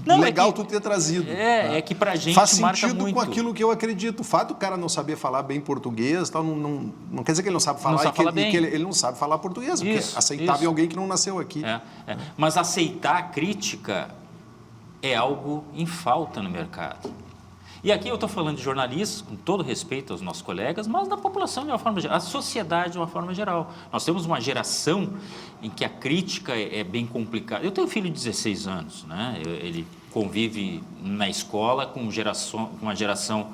não, legal tu ter trazido. É que pra gente faz marca sentido muito. Com aquilo que eu acredito. O fato do cara não saber falar bem português, tal, não quer dizer que ele não sabe falar, e que ele não sabe falar português, porque é aceitável em alguém que não nasceu aqui. Mas aceitar a crítica é algo em falta no mercado. E aqui eu estou falando de jornalistas, com todo respeito aos nossos colegas, mas da população de uma forma geral, a sociedade de uma forma geral. Nós temos uma geração em que a crítica é bem complicada. Eu tenho um filho de 16 anos, né? Ele convive na escola com uma geração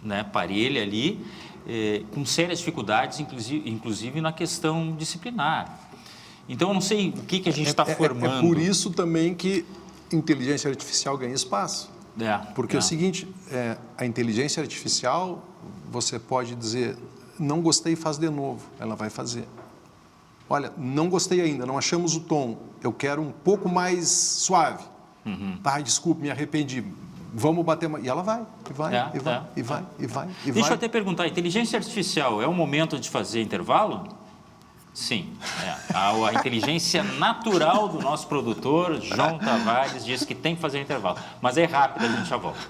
né, parelha ali, com sérias dificuldades, inclusive na questão disciplinar. Então, eu não sei o que a gente está formando. É por isso também que inteligência artificial ganha espaço. Porque é o seguinte, a inteligência artificial, você pode dizer, não gostei, faz de novo, ela vai fazer. Olha, não gostei ainda, não achamos o tom, eu quero um pouco mais suave. Desculpe, me arrependi, vamos bater mais. E ela vai, e vai. Deixa eu até perguntar, inteligência artificial é o momento de fazer intervalo? Sim, a inteligência natural do nosso produtor, João Tavares, diz que tem que fazer intervalo. Mas é rápido, a gente já volta.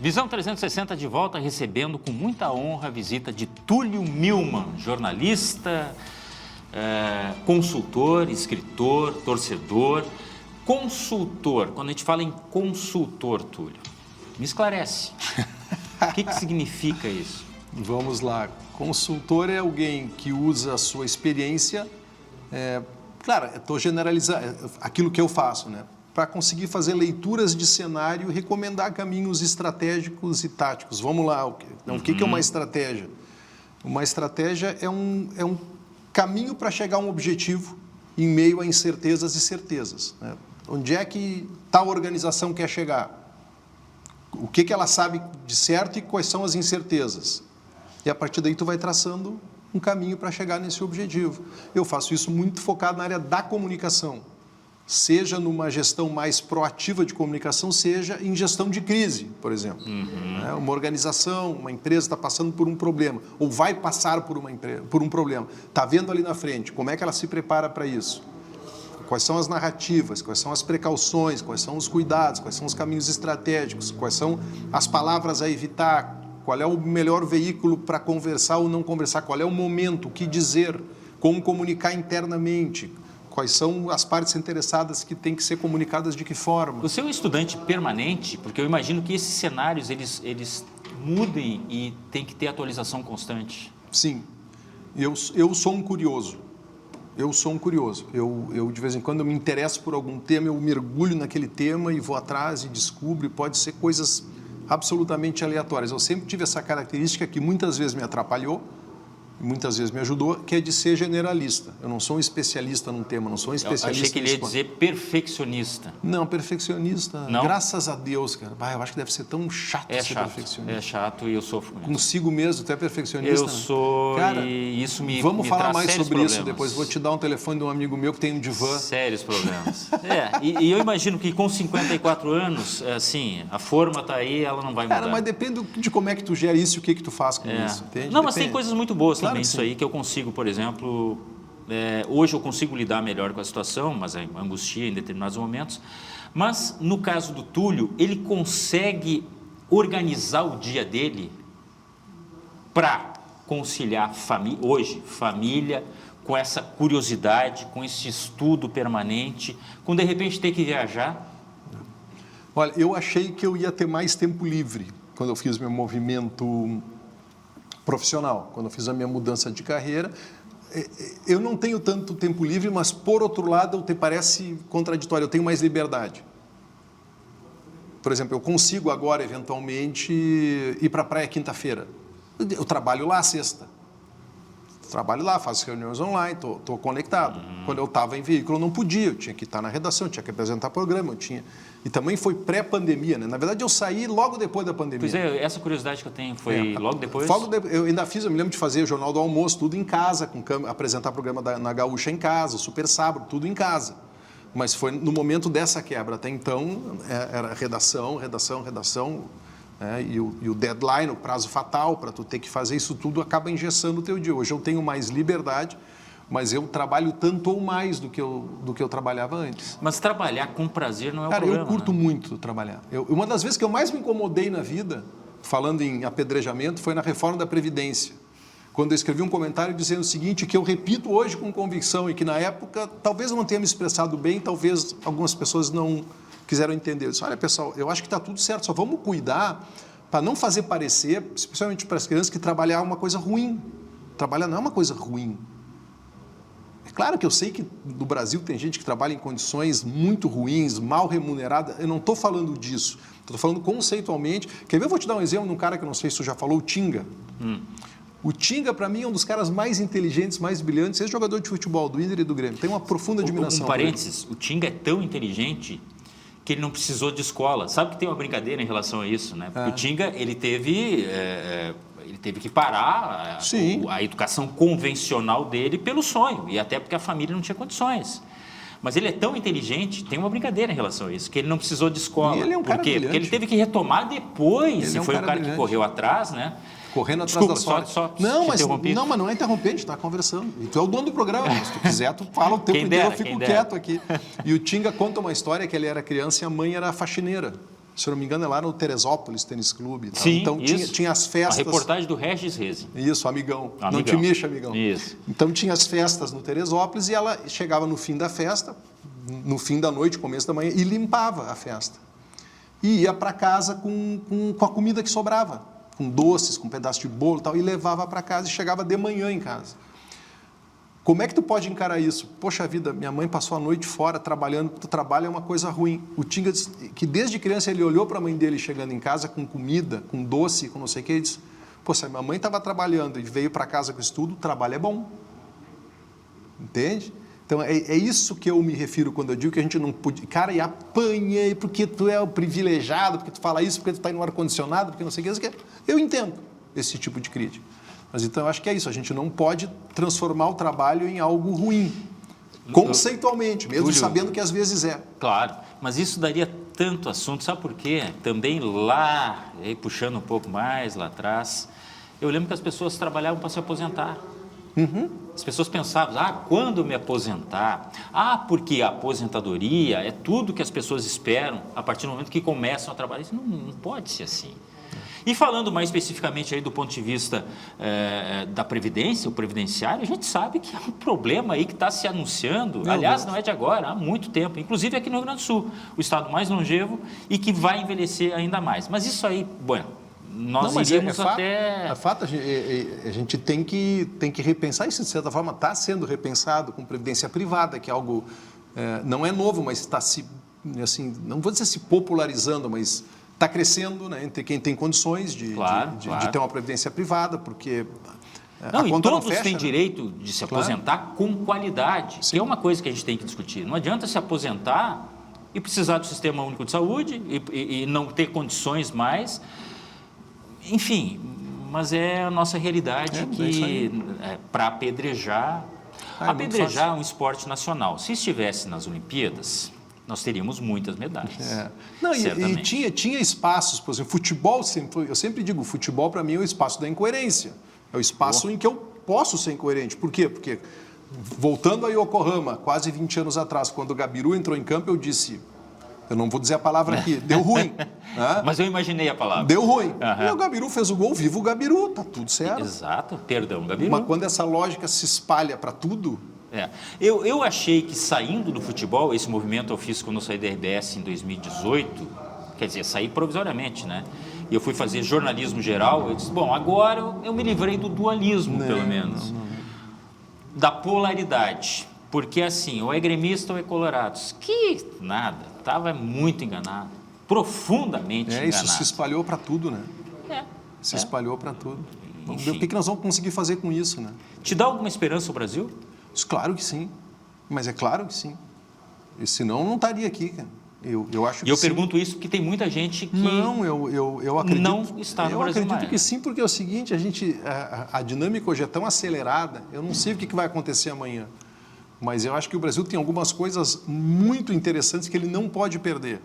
Visão 360 de volta, recebendo com muita honra a visita de Túlio Milman, jornalista, consultor, escritor, torcedor, consultor. Quando a gente fala em consultor, Túlio, me esclarece. O que significa isso? Vamos lá. Consultor é alguém que usa a sua experiência, claro, estou generalizando aquilo que eu faço, né? Para conseguir fazer leituras de cenário e recomendar caminhos estratégicos e táticos. Vamos lá, o que é uma estratégia? Uma estratégia é um caminho para chegar a um objetivo em meio a incertezas e certezas, né? Onde é que tal organização quer chegar? O que ela sabe de certo e quais são as incertezas? E a partir daí tu vai traçando um caminho para chegar nesse objetivo. Eu faço isso muito focado na área da comunicação. Seja numa gestão mais proativa de comunicação, seja em gestão de crise, por exemplo. Uma organização, uma empresa está passando por um problema, ou vai passar por um problema. Está vendo ali na frente, como é que ela se prepara para isso? Quais são as narrativas, quais são as precauções, quais são os cuidados, quais são os caminhos estratégicos, quais são as palavras a evitar, qual é o melhor veículo para conversar ou não conversar, qual é o momento, o que dizer, como comunicar internamente, quais são as partes interessadas que têm que ser comunicadas de que forma. Você é um estudante permanente, porque eu imagino que esses cenários, eles mudem e tem que ter atualização constante. Sim, eu sou um curioso. Eu, de vez em quando, eu me interesso por algum tema, eu mergulho naquele tema e vou atrás e descubro, e pode ser coisas absolutamente aleatórias. Eu sempre tive essa característica que muitas vezes me atrapalhou, muitas vezes me ajudou, que é de ser generalista. Eu não sou um especialista num tema, não sou um especialista... Eu achei que ele ia dizer perfeccionista. Não, perfeccionista, não? Graças a Deus, cara. Eu acho que deve ser tão chato ser perfeccionista. É chato e eu sofro com isso. Consigo mesmo, tu é perfeccionista? Eu sou, cara, e isso me Vamos me falar traz mais sobre problemas. Isso depois. Vou te dar um telefone de um amigo meu que tem um divã. Sérios problemas. E eu imagino que com 54 anos, assim, a forma está aí, ela não vai mudar. Cara, mas depende de como é que tu gera isso e o que tu faz com isso, entende? Não, mas tem coisas muito boas também que disso aí, que eu consigo, por exemplo, hoje eu consigo lidar melhor com a situação, mas angustia em determinados momentos. Mas, no caso do Túlio, ele consegue organizar o dia dele para conciliar família, com essa curiosidade, com esse estudo permanente, com de repente ter que viajar. Olha, eu achei que eu ia ter mais tempo livre quando eu fiz meu movimento profissional, quando eu fiz a minha mudança de carreira. Eu não tenho tanto tempo livre, mas, por outro lado, parece contraditório, eu tenho mais liberdade. Por exemplo, eu consigo agora, eventualmente, ir para a praia quinta-feira. Eu trabalho lá sexta. Trabalho lá, faço reuniões online, estou conectado. Quando eu estava em veículo, eu não podia, eu tinha que estar na redação, eu tinha que apresentar programa, E também foi pré-pandemia, né? Na verdade, eu saí logo depois da pandemia. Pois é, essa curiosidade que eu tenho foi logo depois? Eu ainda eu me lembro de fazer o Jornal do Almoço, tudo em casa, apresentar programa na Gaúcha em casa, o Super Sábado, tudo em casa. Mas foi no momento dessa quebra. Até então, era redação, e o deadline, o prazo fatal para tu ter que fazer isso tudo, acaba engessando o teu dia. Hoje eu tenho mais liberdade, mas eu trabalho tanto ou mais do que eu trabalhava antes. Mas trabalhar com prazer não é o Cara, problema. eu curto né? muito trabalhar. Uma das vezes que eu mais me incomodei na vida, falando em apedrejamento, foi na reforma da Previdência. Quando eu escrevi um comentário dizendo o seguinte, que eu repito hoje com convicção e que na época talvez eu não tenha me expressado bem, talvez algumas pessoas não quiseram entender. Eu disse, olha pessoal, eu acho que está tudo certo, só vamos cuidar para não fazer parecer, especialmente para as crianças, que trabalhar é uma coisa ruim. Trabalhar não é uma coisa ruim. É claro que eu sei que no Brasil tem gente que trabalha em condições muito ruins, mal remunerada. Eu não estou falando disso. Estou falando conceitualmente. Quer ver? Eu vou te dar um exemplo de um cara que eu não sei se tu já falou, o Tinga. O Tinga, para mim, é um dos caras mais inteligentes, mais brilhantes. Esse jogador de futebol, do Inter e do Grêmio. Tem uma profunda admiração. Um parênteses, o Tinga é tão inteligente que ele não precisou de escola. Sabe que tem uma brincadeira em relação a isso, né? Porque o Tinga, ele teve que parar a educação convencional dele pelo sonho, e até porque a família não tinha condições. Mas ele é tão inteligente, tem uma brincadeira em relação a isso, que ele não precisou de escola. E ele é um cara brilhante. Porque ele teve que retomar depois, ele e foi um cara brilhante. Que correu atrás, né? Correndo atrás da sorte. Não, mas não é interromper, a gente está conversando. E tu é o dono do programa, se tu quiser, tu fala o tempo inteiro, eu fico quieto aqui. E o Tinga conta uma história que ele era criança e a mãe era faxineira. Se eu não me engano, é lá no Teresópolis Tênis Clube. Sim, então tinha as festas. A reportagem do Regis Reze. Isso, amigão. Não te mexa, amigão. Isso. Então tinha as festas no Teresópolis e ela chegava no fim da festa, no fim da noite, começo da manhã, e limpava a festa. E ia para casa com a comida que sobrava, com doces, com um pedaço de bolo e tal, e levava para casa e chegava de manhã em casa. Como é que tu pode encarar isso? Poxa vida, minha mãe passou a noite fora trabalhando, tu trabalha é uma coisa ruim. O Tinga disse que desde criança ele olhou para a mãe dele chegando em casa com comida, com doce, com não sei o que, e disse, poxa, minha mãe estava trabalhando e veio para casa com estudo, o trabalho é bom. Entende? Então é isso que eu me refiro quando eu digo que a gente não podia... Cara, e apanhei porque tu é o privilegiado, porque tu fala isso, porque tu está no ar-condicionado, porque não sei o que. Eu entendo esse tipo de crítica. Mas então eu acho que é isso, a gente não pode transformar o trabalho em algo ruim, conceitualmente, mesmo Túlio, sabendo que às vezes é. Claro, mas isso daria tanto assunto, sabe por quê? Também lá, puxando um pouco mais lá atrás, eu lembro que as pessoas trabalhavam para se aposentar. As pessoas pensavam, quando eu me aposentar? Porque a aposentadoria é tudo que as pessoas esperam a partir do momento que começam a trabalhar. Isso não pode ser assim. E falando mais especificamente aí do ponto de vista da Previdência, o previdenciário, a gente sabe que é um problema aí que está se anunciando, aliás, não é de agora, há muito tempo, inclusive aqui no Rio Grande do Sul, o estado mais longevo e que vai envelhecer ainda mais. Mas isso aí, nós iríamos até... É fato, a gente tem que repensar isso, de certa forma, está sendo repensado com previdência privada, que é algo, não é novo, mas está se, assim, não vou dizer se popularizando, mas... Está crescendo, né, entre quem tem condições de ter uma previdência privada, porque a conta não fecha. Todos têm direito de se aposentar com qualidade, que é uma coisa que a gente tem que discutir. Não adianta se aposentar e precisar do Sistema Único de Saúde e não ter condições mais. Enfim, mas é a nossa realidade que, para apedrejar... Apedrejar é um esporte nacional. Se estivesse nas Olimpíadas... nós teríamos muitas medalhas. Não, e tinha espaços, por exemplo, futebol, eu sempre digo, futebol para mim é o espaço da incoerência. É o espaço em que eu posso ser incoerente. Por quê? Porque, voltando a Yokohama, quase 20 anos atrás, quando o Gabiru entrou em campo, eu disse, eu não vou dizer a palavra aqui, deu ruim. Mas eu imaginei a palavra. Deu ruim. E o Gabiru fez o gol, viva o Gabiru, tá tudo certo. Exato, perdão, Gabiru. Mas quando essa lógica se espalha para tudo... Eu achei que saindo do futebol, esse movimento eu fiz quando eu saí da RBS em 2018, quer dizer, saí provisoriamente, né? E eu fui fazer jornalismo geral, eu disse, agora eu me livrei do dualismo, pelo menos. Da polaridade, porque assim, ou é gremista ou é colorado. Que nada, estava muito enganado, profundamente enganado. Isso se espalhou para tudo, né? Se espalhou para tudo. Vamos ver o que nós vamos conseguir fazer com isso, né? Te dá alguma esperança o Brasil? Claro que sim, mas é claro que sim. E senão não estaria aqui, cara. Eu acho que eu pergunto isso porque tem muita gente que eu acredito, não está no Brasil mais. Eu acredito que sim, porque é o seguinte, a dinâmica hoje é tão acelerada, eu não sei o que vai acontecer amanhã, mas eu acho que o Brasil tem algumas coisas muito interessantes que ele não pode perder.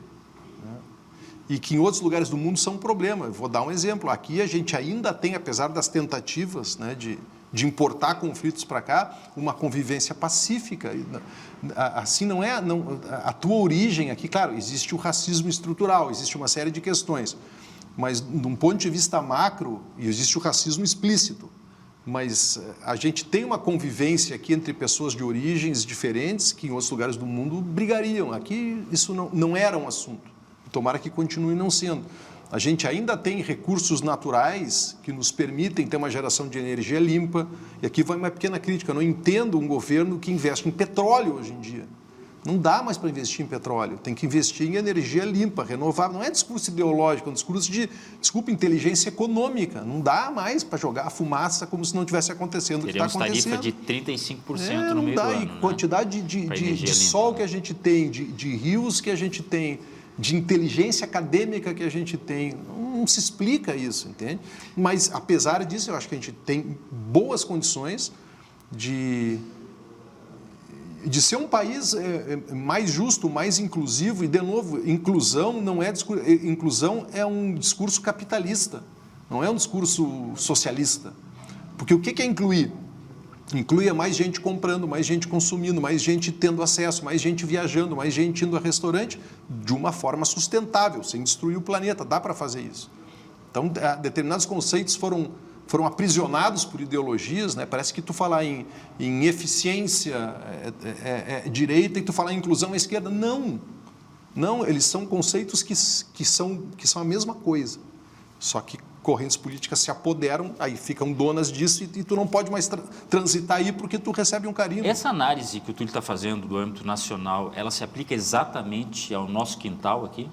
E que em outros lugares do mundo são um problema. Eu vou dar um exemplo. Aqui a gente ainda tem, apesar das tentativas, né, de de importar conflitos para cá, uma convivência pacífica. Assim não é... a tua origem aqui, claro, existe o racismo estrutural, existe uma série de questões, mas, de um ponto de vista macro, existe o racismo explícito. Mas a gente tem uma convivência aqui entre pessoas de origens diferentes que em outros lugares do mundo brigariam. Aqui isso não era um assunto. Tomara que continue não sendo. A gente ainda tem recursos naturais que nos permitem ter uma geração de energia limpa. E aqui vai uma pequena crítica. Eu não entendo um governo que investe em petróleo hoje em dia. Não dá mais para investir em petróleo, tem que investir em energia limpa, renovável. Não é discurso ideológico, é um discurso de, inteligência econômica. Não dá mais para jogar a fumaça como se não tivesse acontecendo o que está acontecendo. Teríamos tarifa de 35% no meio do ano. E quantidade de sol que a gente tem, de rios que a gente tem, de inteligência acadêmica que a gente tem. Não se explica isso, entende? Mas, apesar disso, eu acho que a gente tem boas condições de ser um país mais justo, mais inclusivo. E, de novo, inclusão é um discurso capitalista, não é um discurso socialista. Porque o que é incluir? Inclui mais gente comprando, mais gente consumindo, mais gente tendo acesso, mais gente viajando, mais gente indo a restaurante de uma forma sustentável, sem destruir o planeta. Dá para fazer isso. Então, determinados conceitos foram aprisionados por ideologias, né? Parece que tu falar em eficiência direita e tu falar em inclusão esquerda. Não, eles são conceitos que são a mesma coisa, só que correntes políticas se apoderam, aí ficam donas disso e tu não pode mais transitar aí porque tu recebe um carimbo. Essa análise que o Túlio está fazendo do âmbito nacional, ela se aplica exatamente ao nosso quintal aqui?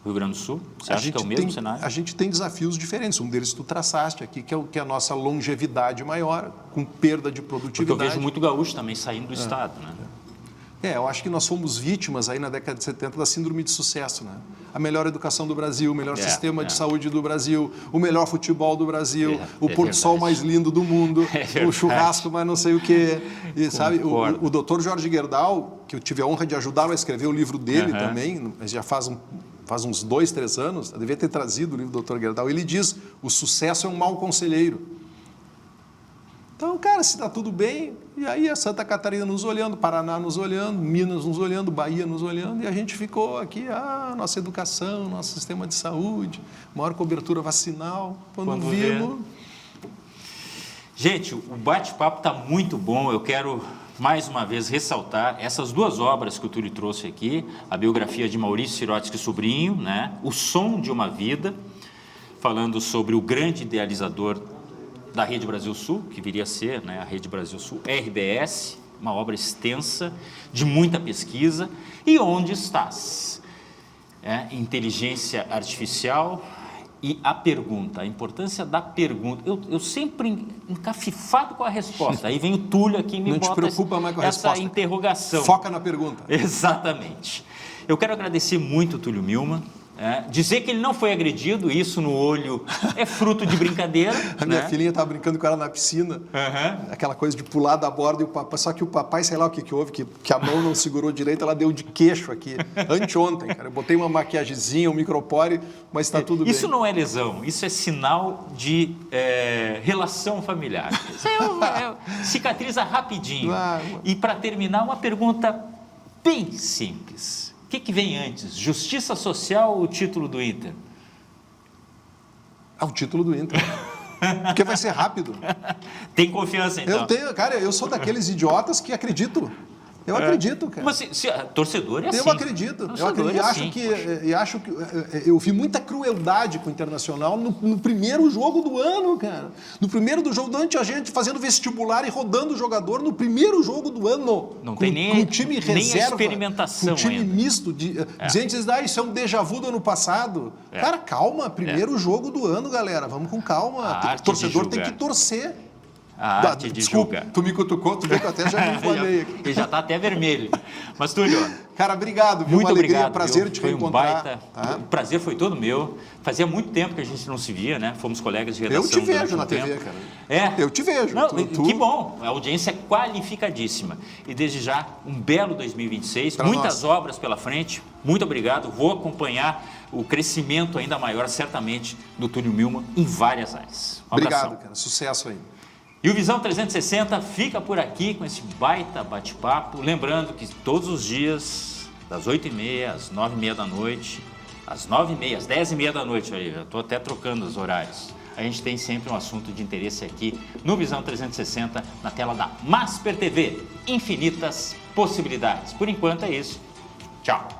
Rio Grande do Sul? Você acha que é o mesmo cenário? A gente tem desafios diferentes. Um deles tu traçaste aqui, que é a nossa longevidade maior, com perda de produtividade. Porque eu vejo muito gaúcho também saindo do estado, né? Eu acho que nós fomos vítimas aí na década de 70 da síndrome de sucesso, né? A melhor educação do Brasil, o melhor sistema de saúde do Brasil, o melhor futebol do Brasil, o pôr do sol mais lindo do mundo, o churrasco mais não sei o quê. E, sabe, o doutor Jorge Gerdau, que eu tive a honra de ajudá-lo a escrever o livro dele também, mas já faz uns 2, 3 anos, eu devia ter trazido o livro do Dr. Gerdau, ele diz, o sucesso é um mau conselheiro. Então, cara, se está tudo bem, e aí a Santa Catarina nos olhando, Paraná nos olhando, Minas nos olhando, Bahia nos olhando, e a gente ficou aqui, nossa educação, nosso sistema de saúde, maior cobertura vacinal, quando vimos... Gente, o bate-papo está muito bom, eu quero mais uma vez ressaltar essas 2 obras que o Túlio trouxe aqui, a biografia de Maurício Sirotsky Sobrinho, né? O Som de uma Vida, falando sobre o grande idealizador da Rede Brasil Sul, que viria a ser, né, a Rede Brasil Sul, RBS, uma obra extensa, de muita pesquisa. E Onde Estás? Inteligência artificial e a pergunta, a importância da pergunta. Eu sempre encafifado com a resposta, aí vem o Túlio aqui e me bota essa interrogação. Foca na pergunta. Exatamente. Eu quero agradecer muito o Túlio Milman. Dizer que ele não foi agredido, isso no olho é fruto de brincadeira. A minha filhinha estava brincando com ela na piscina, aquela coisa de pular da borda, e o papai, só que o papai, sei lá o que houve, que a mão não segurou direito, ela deu de queixo aqui, anteontem, cara. Eu botei uma maquiagemzinha, um micropore, mas está tudo bem. Isso não é lesão, isso é sinal de relação familiar. Isso cicatriza rapidinho. E para terminar, uma pergunta bem simples. O que vem antes? Justiça social ou o título do Inter? O título do Inter. Porque vai ser rápido. Tem confiança, então? Eu tenho, cara, eu sou daqueles idiotas que acredito. Eu acredito, cara. Mas torcedor é assim. Eu acredito. Eu vi muita crueldade com o Internacional no primeiro jogo do ano, cara. No primeiro jogo do ano, tinha gente fazendo vestibular e rodando o jogador no primeiro jogo do ano. Não tem nem time reserva, nem a experimentação com time ainda. Misto. Gente diz, isso é um déjà vu do ano passado. Cara, calma. Primeiro jogo do ano, galera. Vamos com calma. O torcedor tem que torcer. A arte de julgar. Tu me cutucou, tu vê que eu até já me enfolhei aqui. Ele já está até vermelho. Mas, Túlio... Cara, obrigado. Muito uma alegria, obrigado. Prazer te reencontrar. O prazer foi todo meu. Fazia muito tempo que a gente não se via, né? Fomos colegas de redação. Eu te vejo na TV, cara. Eu te vejo. Não, que bom. A audiência é qualificadíssima. E desde já, um belo 2026. Muitas obras pela frente. Muito obrigado. Vou acompanhar o crescimento ainda maior, certamente, do Túlio Milman em várias áreas. Obrigado, cara. Sucesso aí. E o Visão 360 fica por aqui com esse baita bate-papo. Lembrando que todos os dias, das 8h30 às 9h30 da noite, às 9h30, às 10h30 da noite, aí, eu estou até trocando os horários. A gente tem sempre um assunto de interesse aqui no Visão 360, na tela da Masper TV. Infinitas possibilidades. Por enquanto é isso. Tchau.